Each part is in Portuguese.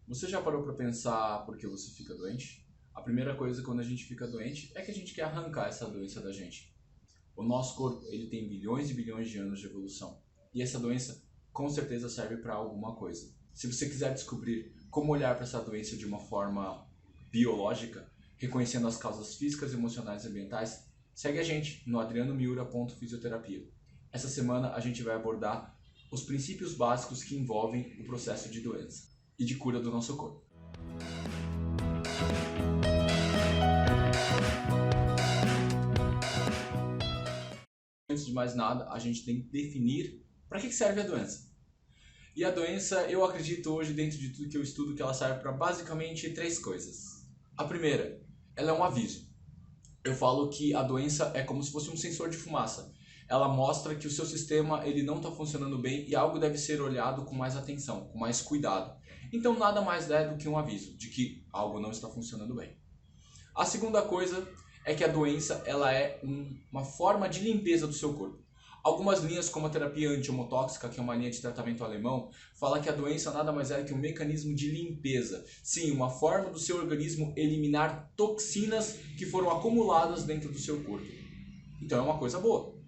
Você já parou para pensar por que você fica doente? A primeira coisa quando a gente fica doente é que a gente quer arrancar essa doença da gente. O nosso corpo, ele tem bilhões e bilhões de anos de evolução. E essa doença com certeza serve para alguma coisa. Se você quiser descobrir como olhar para essa doença de uma forma biológica, reconhecendo as causas físicas, emocionais e ambientais, segue a gente no adrianomiura.fisioterapia. Essa semana a gente vai abordar os princípios básicos que envolvem o processo de doença e de cura do nosso corpo. Antes de mais nada, a gente tem que definir para que serve a doença. E a doença, eu acredito hoje, dentro de tudo que eu estudo, que ela serve para basicamente três coisas. A primeira, ela é um aviso. Eu falo que a doença é como se fosse um sensor de fumaça. Ela mostra que o seu sistema ele não está funcionando bem e algo deve ser olhado com mais atenção, com mais cuidado. Então nada mais é do que um aviso de que algo não está funcionando bem. A segunda coisa é que a doença ela é uma forma de limpeza do seu corpo. Algumas linhas, como a terapia anti-homotóxica, que é uma linha de tratamento alemão, fala que a doença nada mais é que um mecanismo de limpeza. Sim, uma forma do seu organismo eliminar toxinas que foram acumuladas dentro do seu corpo. Então é uma coisa boa.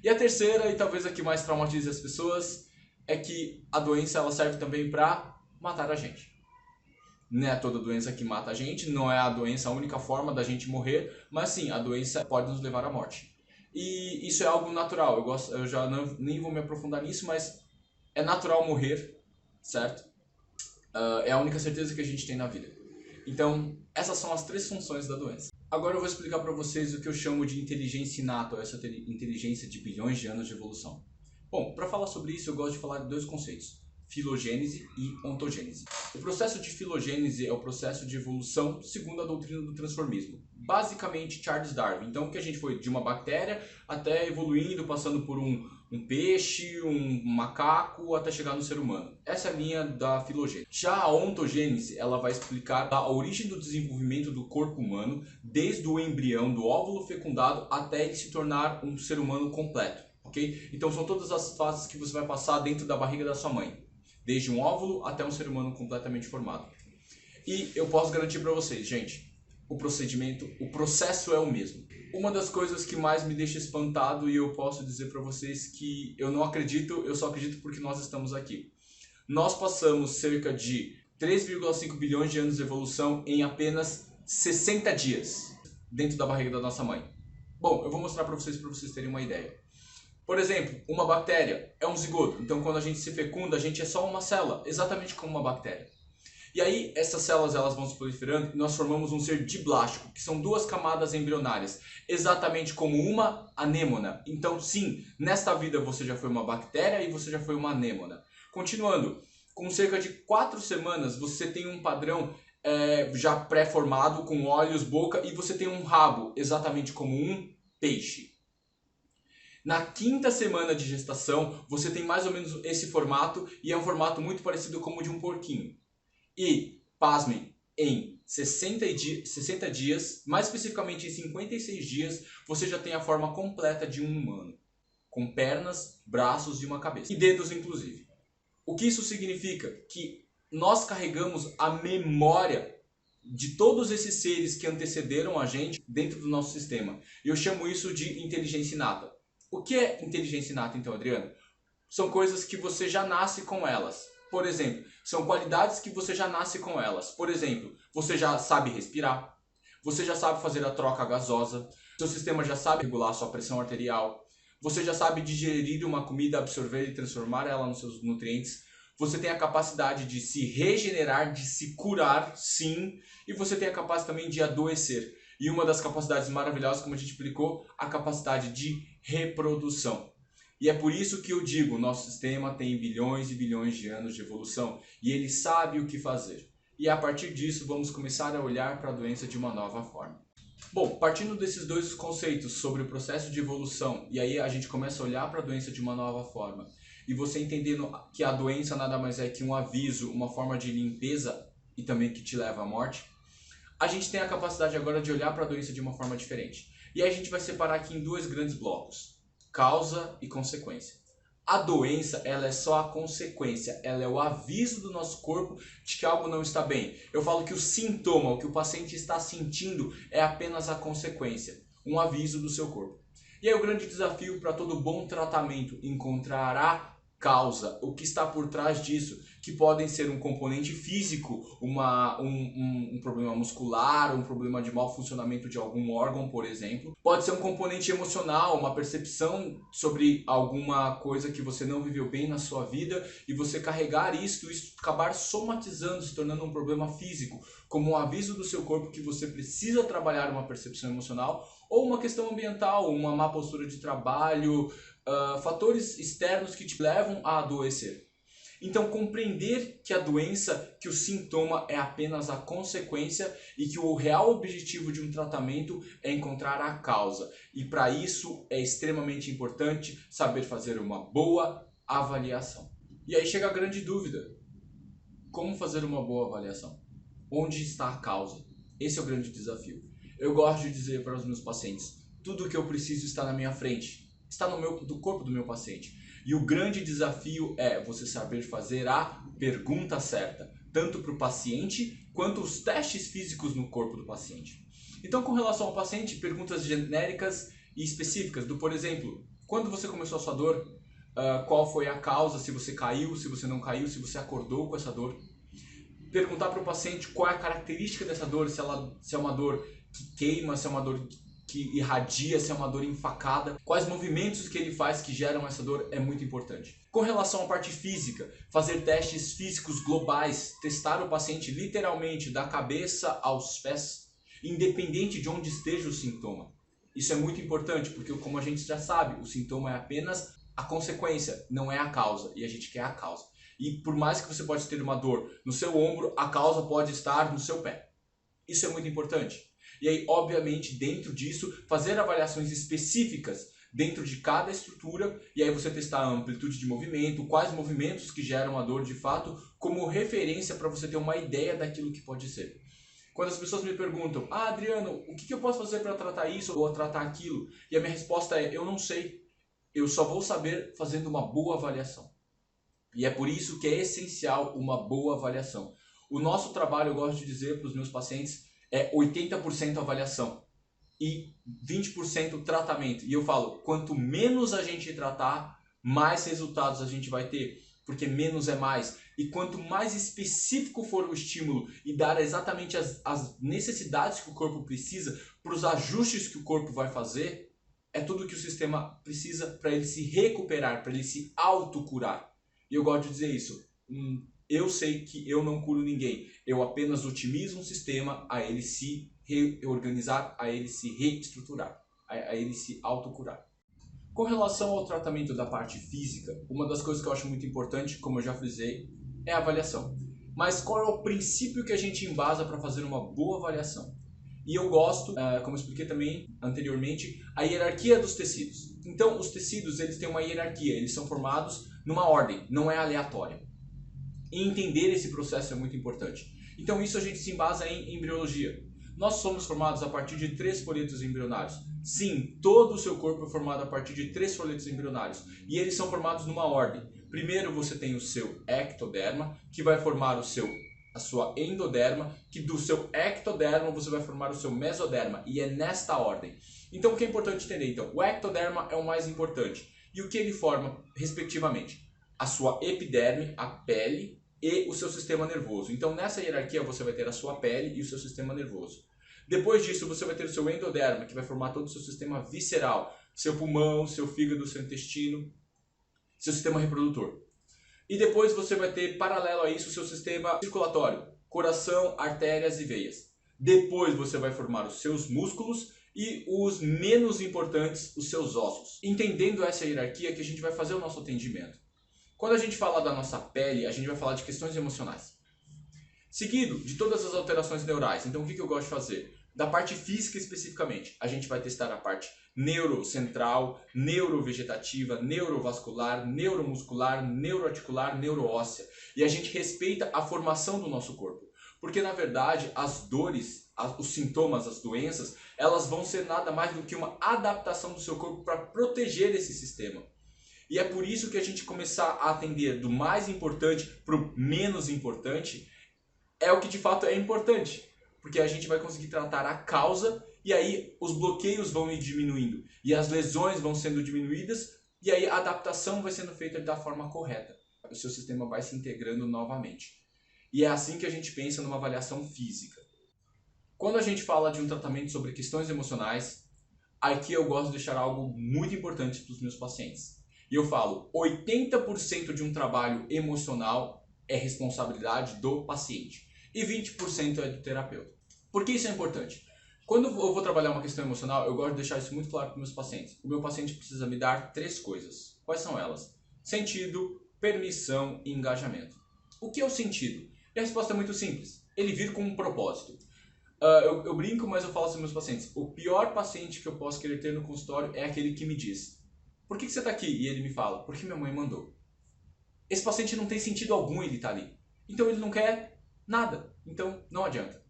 E a terceira, e talvez a que mais traumatize as pessoas, é que a doença ela serve também para matar a gente. Não é toda doença que mata a gente, não é a doença a única forma da gente morrer, mas sim, a doença pode nos levar à morte. E isso é algo natural, eu já nem vou me aprofundar nisso, mas é natural morrer, certo? É a única certeza que a gente tem na vida. Então, essas são as três funções da doença. Agora eu vou explicar para vocês o que eu chamo de inteligência inata, ou essa inteligência de bilhões de anos de evolução. Bom, para falar sobre isso eu gosto de falar de dois conceitos. Filogênese e ontogênese. O processo de filogênese é o processo de evolução segundo a doutrina do transformismo. Basicamente Charles Darwin. Então que a gente foi de uma bactéria até evoluindo, passando por um peixe, um macaco, até chegar no ser humano. Essa é a linha da filogênese. Já a ontogênese, ela vai explicar a origem do desenvolvimento do corpo humano, desde o embrião, do óvulo fecundado, até ele se tornar um ser humano completo. Okay? Então são todas as fases que você vai passar dentro da barriga da sua mãe. Desde um óvulo até um ser humano completamente formado. E eu posso garantir para vocês, gente, o processo é o mesmo. Uma das coisas que mais me deixa espantado e eu posso dizer para vocês que eu não acredito, eu só acredito porque nós estamos aqui. Nós passamos cerca de 3,5 bilhões de anos de evolução em apenas 60 dias dentro da barriga da nossa mãe. Bom, eu vou mostrar para vocês terem uma ideia. Por exemplo, uma bactéria é um zigoto. Então, quando a gente se fecunda, a gente é só uma célula, exatamente como uma bactéria. E aí, essas células elas vão se proliferando e nós formamos um ser diblástico, que são duas camadas embrionárias, exatamente como uma anêmona. Então, sim, nesta vida você já foi uma bactéria e você já foi uma anêmona. Continuando, com cerca de 4 semanas, você tem um padrão já pré-formado, com olhos, boca, e você tem um rabo, exatamente como um peixe. Na 5ª semana de gestação, você tem mais ou menos esse formato e é um formato muito parecido com o de um porquinho. E, pasmem, em 60 dias, mais especificamente em 56 dias, você já tem a forma completa de um humano. Com pernas, braços e uma cabeça. E dedos, inclusive. O que isso significa? Que nós carregamos a memória de todos esses seres que antecederam a gente dentro do nosso sistema. E eu chamo isso de inteligência inata. O que é inteligência inata, então, Adriano? São coisas que você já nasce com elas. Por exemplo, são qualidades que você já nasce com elas. Por exemplo, você já sabe respirar, você já sabe fazer a troca gasosa, seu sistema já sabe regular a sua pressão arterial, você já sabe digerir uma comida, absorver e transformar ela nos seus nutrientes, você tem a capacidade de se regenerar, de se curar, sim, e você tem a capacidade também de adoecer. E uma das capacidades maravilhosas, como a gente explicou, a capacidade de reprodução. E é por isso que eu digo, nosso sistema tem bilhões e bilhões de anos de evolução e ele sabe o que fazer. E a partir disso vamos começar a olhar para a doença de uma nova forma. Bom, partindo desses dois conceitos sobre o processo de evolução, e aí a gente começa a olhar para a doença de uma nova forma, e você entendendo que a doença nada mais é que um aviso, uma forma de limpeza e também que te leva à morte, a gente tem a capacidade agora de olhar para a doença de uma forma diferente. E aí a gente vai separar aqui em dois grandes blocos: causa e consequência. A doença, ela é só a consequência, ela é o aviso do nosso corpo de que algo não está bem. Eu falo que o sintoma, o que o paciente está sentindo, é apenas a consequência, um aviso do seu corpo. E aí o grande desafio para todo bom tratamento, encontrar a causa, o que está por trás disso, que podem ser um componente físico, um problema muscular, um problema de mau funcionamento de algum órgão, por exemplo. Pode ser um componente emocional, uma percepção sobre alguma coisa que você não viveu bem na sua vida e você carregar isso acabar somatizando, se tornando um problema físico, como um aviso do seu corpo que você precisa trabalhar uma percepção emocional, ou uma questão ambiental, uma má postura de trabalho, fatores externos que te levam a adoecer. Então, compreender que a doença, que o sintoma é apenas a consequência e que o real objetivo de um tratamento é encontrar a causa. E para isso é extremamente importante saber fazer uma boa avaliação. E aí chega a grande dúvida: como fazer uma boa avaliação? Onde está a causa? Esse é o grande desafio. Eu gosto de dizer para os meus pacientes: tudo o que eu preciso está na minha frente, está no corpo do meu paciente. E o grande desafio é você saber fazer a pergunta certa, tanto para o paciente quanto os testes físicos no corpo do paciente. Então, com relação ao paciente, perguntas genéricas e específicas, por exemplo, quando você começou a sua dor, qual foi a causa, se você caiu, se você não caiu, se você acordou com essa dor. Perguntar para o paciente qual é a característica dessa dor, se é uma dor que queima, se é uma dor que irradia, se é uma dor enfacada, quais movimentos que ele faz que geram essa dor é muito importante. Com relação à parte física, fazer testes físicos globais, testar o paciente literalmente da cabeça aos pés, independente de onde esteja o sintoma. Isso é muito importante porque, como a gente já sabe, o sintoma é apenas a consequência, não é a causa, e a gente quer a causa. E por mais que você pode ter uma dor no seu ombro, a causa pode estar no seu pé. Isso é muito importante. E aí, obviamente, dentro disso, fazer avaliações específicas dentro de cada estrutura, e aí você testar a amplitude de movimento, quais movimentos que geram a dor de fato, como referência para você ter uma ideia daquilo que pode ser. Quando as pessoas me perguntam: Adriano, o que eu posso fazer para tratar isso ou tratar aquilo? E a minha resposta é: eu não sei. Eu só vou saber fazendo uma boa avaliação. E é por isso que é essencial uma boa avaliação. O nosso trabalho, eu gosto de dizer para os meus pacientes, é 80% avaliação e 20% tratamento. E eu falo, quanto menos a gente tratar, mais resultados a gente vai ter, porque menos é mais. E quanto mais específico for o estímulo e dar exatamente as necessidades que o corpo precisa, para os ajustes que o corpo vai fazer, é tudo que o sistema precisa para ele se recuperar, para ele se autocurar. E eu gosto de dizer isso. Eu sei que eu não curo ninguém. Eu apenas otimizo um sistema a ele se reorganizar, a ele se reestruturar, a ele se autocurar. Com relação ao tratamento da parte física, uma das coisas que eu acho muito importante, como eu já frisei, é a avaliação. Mas qual é o princípio que a gente embasa para fazer uma boa avaliação? E eu gosto, como eu expliquei também anteriormente, a hierarquia dos tecidos. Então, os tecidos eles têm uma hierarquia, eles são formados numa ordem, não é aleatória. E entender esse processo é muito importante. Então, isso a gente se embasa em embriologia. Nós somos formados a partir de 3 folhetos embrionários. Sim, todo o seu corpo é formado a partir de 3 folhetos embrionários. E eles são formados numa ordem. Primeiro você tem o seu ectoderma, que vai formar a sua endoderma, que do seu ectoderma você vai formar o seu mesoderma. E é nesta ordem. Então o que é importante entender? Então, o ectoderma é o mais importante. E o que ele forma, respectivamente? A sua epiderme, a pele, e o seu sistema nervoso. Então nessa hierarquia você vai ter a sua pele e o seu sistema nervoso. Depois disso você vai ter o seu endoderma, que vai formar todo o seu sistema visceral, seu pulmão, seu fígado, seu intestino, seu sistema reprodutor. E depois você vai ter, paralelo a isso, o seu sistema circulatório, coração, artérias e veias. Depois você vai formar os seus músculos e os menos importantes, os seus ossos. Entendendo essa hierarquia que a gente vai fazer o nosso atendimento. Quando a gente fala da nossa pele, a gente vai falar de questões emocionais. Seguido de todas as alterações neurais. Então o que eu gosto de fazer? Da parte física especificamente, a gente vai testar a parte neurocentral, neurovegetativa, neurovascular, neuromuscular, neuroarticular, neuroóssea. E a gente respeita a formação do nosso corpo. Porque na verdade as dores, os sintomas, as doenças, elas vão ser nada mais do que uma adaptação do seu corpo para proteger esse sistema. E é por isso que a gente começar a atender do mais importante para o menos importante é o que de fato é importante. Porque a gente vai conseguir tratar a causa e aí os bloqueios vão ir diminuindo. E as lesões vão sendo diminuídas e aí a adaptação vai sendo feita da forma correta. O seu sistema vai se integrando novamente. E é assim que a gente pensa numa avaliação física. Quando a gente fala de um tratamento sobre questões emocionais, aqui eu gosto de deixar algo muito importante para os meus pacientes. E eu falo, 80% de um trabalho emocional é responsabilidade do paciente e 20% é do terapeuta. Por que isso é importante? Quando eu vou trabalhar uma questão emocional, eu gosto de deixar isso muito claro para os meus pacientes. O meu paciente precisa me dar 3 coisas. Quais são elas? Sentido, permissão e engajamento. O que é o sentido? E a resposta é muito simples. Ele vir com um propósito. Eu brinco, mas eu falo para os meus pacientes. O pior paciente que eu posso querer ter no consultório é aquele que me diz: por que você está aqui? E ele me fala: porque minha mãe mandou. Esse paciente não tem sentido algum ele estar ali. Então ele não quer nada. Então não adianta.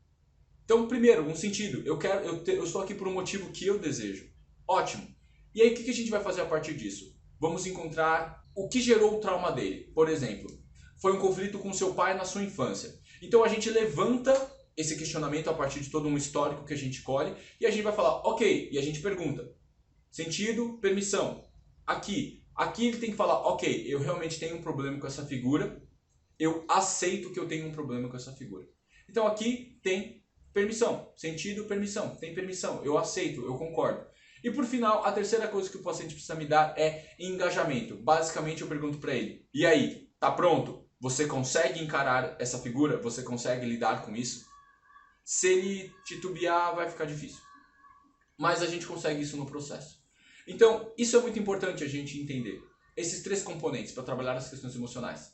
Então, primeiro, um sentido. Eu estou aqui por um motivo que eu desejo. Ótimo. E aí o que a gente vai fazer a partir disso? Vamos encontrar o que gerou o trauma dele. Por exemplo, foi um conflito com seu pai na sua infância. Então a gente levanta esse questionamento a partir de todo um histórico que a gente colhe e a gente vai falar, ok, e a gente pergunta, sentido, permissão. Aqui ele tem que falar, ok, eu realmente tenho um problema com essa figura, eu aceito que eu tenho um problema com essa figura. Então aqui tem permissão, sentido, permissão, tem permissão, eu aceito, eu concordo. E por final, a terceira coisa que o paciente precisa me dar é engajamento. Basicamente eu pergunto para ele, e aí, tá pronto? Você consegue encarar essa figura? Você consegue lidar com isso? Se ele titubear, vai ficar difícil. Mas a gente consegue isso no processo. Então, isso é muito importante a gente entender. Esses 3 componentes para trabalhar as questões emocionais.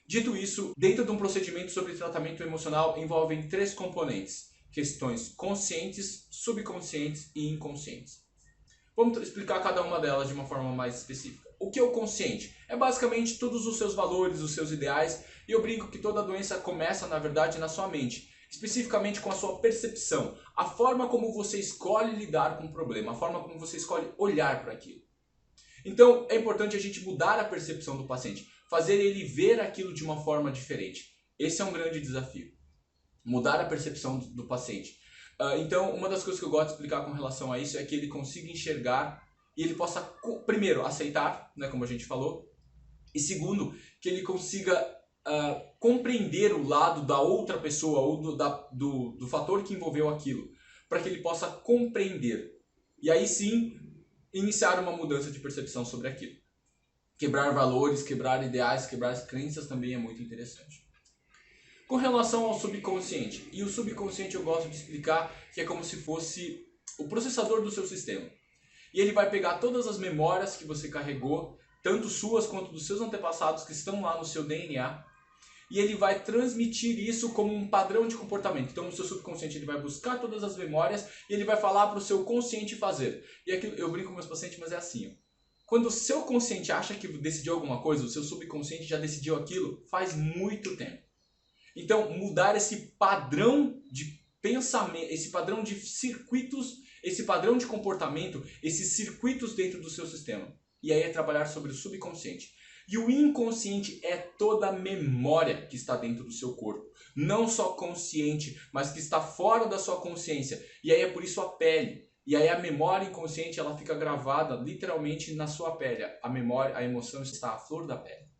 Dito isso, dentro de um procedimento sobre tratamento emocional envolvem 3 componentes. Questões conscientes, subconscientes e inconscientes. Vamos explicar cada uma delas de uma forma mais específica. O que é o consciente? É basicamente todos os seus valores, os seus ideais. E eu brinco que toda doença começa, na verdade, na sua mente. Especificamente com a sua percepção. A forma como você escolhe lidar com o problema. A forma como você escolhe olhar para aquilo. Então, é importante a gente mudar a percepção do paciente. Fazer ele ver aquilo de uma forma diferente. Esse é um grande desafio. Mudar a percepção do paciente. Então, uma das coisas que eu gosto de explicar com relação a isso é que ele consiga enxergar e ele possa, primeiro, aceitar, né, como a gente falou, e segundo, que ele consiga compreender o lado da outra pessoa ou do fator que envolveu aquilo, para que ele possa compreender. E aí sim, iniciar uma mudança de percepção sobre aquilo. Quebrar valores, quebrar ideais, quebrar crenças também é muito interessante. Com relação ao subconsciente, e o subconsciente eu gosto de explicar que é como se fosse o processador do seu sistema. E ele vai pegar todas as memórias que você carregou, tanto suas quanto dos seus antepassados que estão lá no seu DNA, e ele vai transmitir isso como um padrão de comportamento. Então o seu subconsciente ele vai buscar todas as memórias e ele vai falar para o seu consciente fazer. E aqui eu brinco com meus pacientes, mas é assim, ó. Quando o seu consciente acha que decidiu alguma coisa, o seu subconsciente já decidiu aquilo faz muito tempo. Então, mudar esse padrão de pensamento, esse padrão de circuitos, esse padrão de comportamento, esses circuitos dentro do seu sistema. E aí é trabalhar sobre o subconsciente. E o inconsciente é toda a memória que está dentro do seu corpo. Não só consciente, mas que está fora da sua consciência. E aí é por isso a pele. E aí a memória inconsciente ela fica gravada literalmente na sua pele. A memória, a emoção está à flor da pele.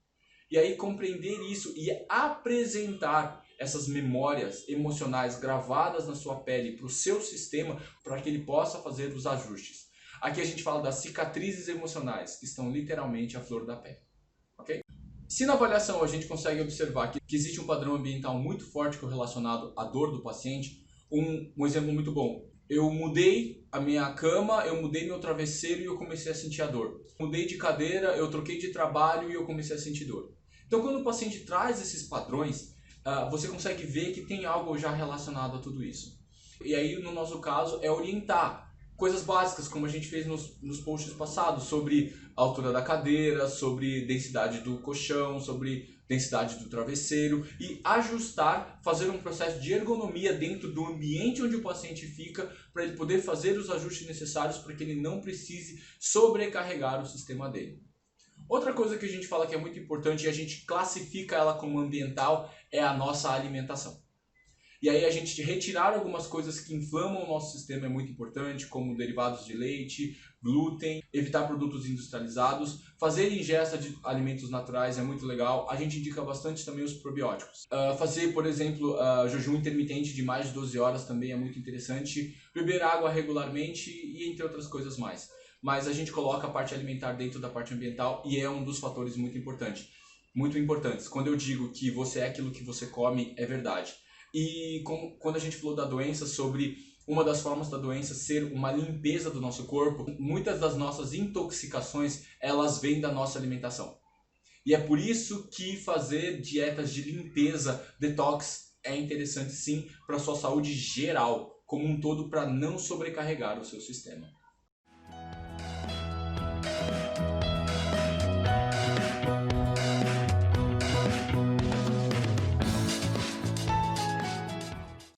E aí compreender isso e apresentar essas memórias emocionais gravadas na sua pele para o seu sistema para que ele possa fazer os ajustes. Aqui a gente fala das cicatrizes emocionais que estão literalmente à flor da pele. Okay? Se na avaliação a gente consegue observar que existe um padrão ambiental muito forte correlacionado à dor do paciente, um exemplo muito bom. Eu mudei a minha cama, eu mudei meu travesseiro e eu comecei a sentir a dor. Mudei de cadeira, eu troquei de trabalho e eu comecei a sentir dor. Então quando o paciente traz esses padrões, você consegue ver que tem algo já relacionado a tudo isso. E aí no nosso caso é orientar coisas básicas, como a gente fez nos posts passados, sobre a altura da cadeira, sobre densidade do colchão, sobre densidade do travesseiro e ajustar, fazer um processo de ergonomia dentro do ambiente onde o paciente fica para ele poder fazer os ajustes necessários para que ele não precise sobrecarregar o sistema dele. Outra coisa que a gente fala que é muito importante e a gente classifica ela como ambiental é a nossa alimentação. E aí a gente retirar algumas coisas que inflamam o nosso sistema é muito importante, como derivados de leite, glúten, evitar produtos industrializados, fazer ingesta de alimentos naturais é muito legal. A gente indica bastante também os probióticos. Fazer, por exemplo, jejum intermitente de mais de 12 horas também é muito interessante. Beber água regularmente e entre outras coisas mais. Mas a gente coloca a parte alimentar dentro da parte ambiental e é um dos fatores muito importantes. Quando eu digo que você é aquilo que você come, é verdade. E quando a gente falou da doença, sobre uma das formas da doença ser uma limpeza do nosso corpo, muitas das nossas intoxicações, elas vêm da nossa alimentação. E é por isso que fazer dietas de limpeza, detox, é interessante sim para a sua saúde geral, como um todo, para não sobrecarregar o seu sistema.